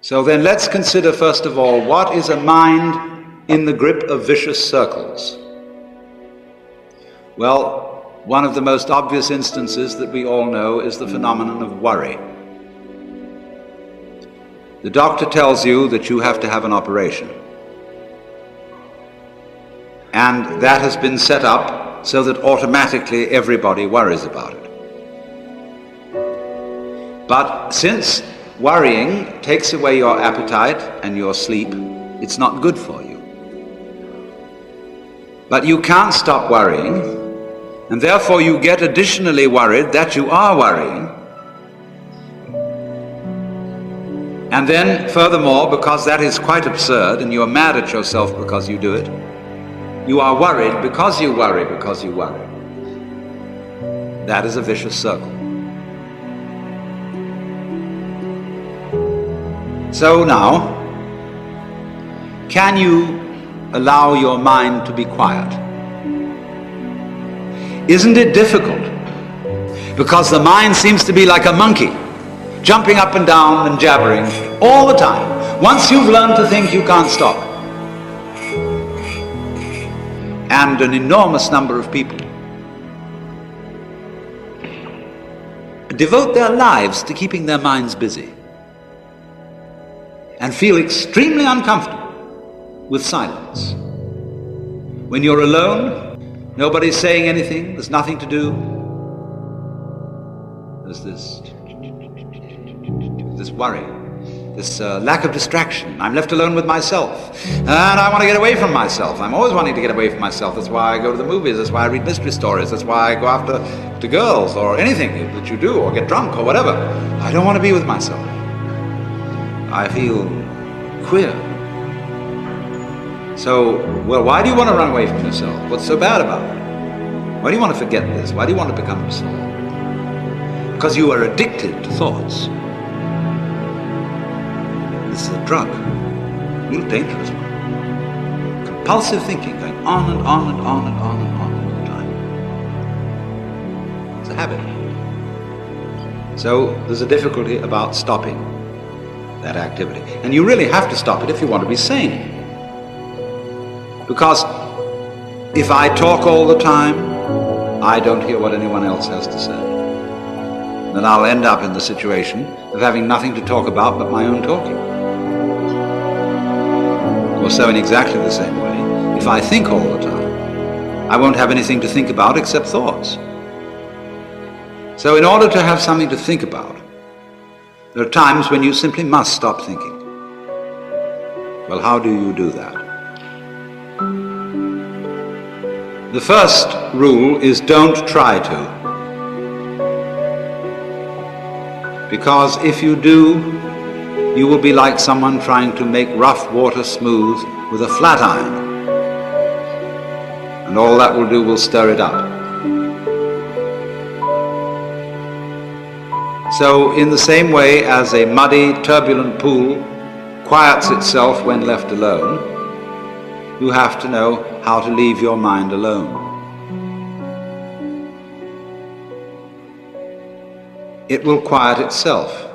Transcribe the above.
So then let's consider first of all, what is a mind in the grip of vicious circles? Well, one of the most obvious instances that we all know is the phenomenon of worry. The doctor tells you that you have to have an operation. And that has been set up so that automatically everybody worries about it. But since worrying takes away your appetite and your sleep, it's not good for you. But you can't stop worrying, and therefore you get additionally worried that you are worrying. And then, furthermore, because that is quite absurd and you are mad at yourself because you do it, you are worried because you worry because you worry. That is a vicious circle. So now, can you allow your mind to be quiet? Isn't it difficult? Because the mind seems to be like a monkey, jumping up and down and jabbering all the time. Once you've learned to think, you can't stop. And an enormous number of people devote their lives to keeping their minds busy and feel extremely uncomfortable with silence. When you're alone, nobody's saying anything, there's nothing to do. There's this worry, this lack of distraction. I'm left alone with myself, and I want to get away from myself. I'm always wanting to get away from myself. That's why I go to the movies, that's why I read mystery stories, that's why I go after to girls or anything that you do, or get drunk or whatever. I don't want to be with myself. I feel queer. So, well, why do you want to run away from yourself? What's so bad about it? Why do you want to forget this? Why do you want to become yourself? Because you are addicted to thoughts. This is a drug, a real dangerous one. Compulsive thinking, going on and on and on and on and on all the time. It's a habit. So there's a difficulty about stopping that activity. And you really have to stop it if you want to be sane. Because if I talk all the time, I don't hear what anyone else has to say. Then I'll end up in the situation of having nothing to talk about but my own talking. Or so in exactly the same way, if I think all the time, I won't have anything to think about except thoughts. So in order to have something to think about, there are times when you simply must stop thinking. Well, how do you do that? The first rule is don't try to. Because if you do, you will be like someone trying to make rough water smooth with a flat iron. And all that will do will stir it up. So in the same way as a muddy, turbulent pool quiets itself when left alone, you have to know how to leave your mind alone. It will quiet itself.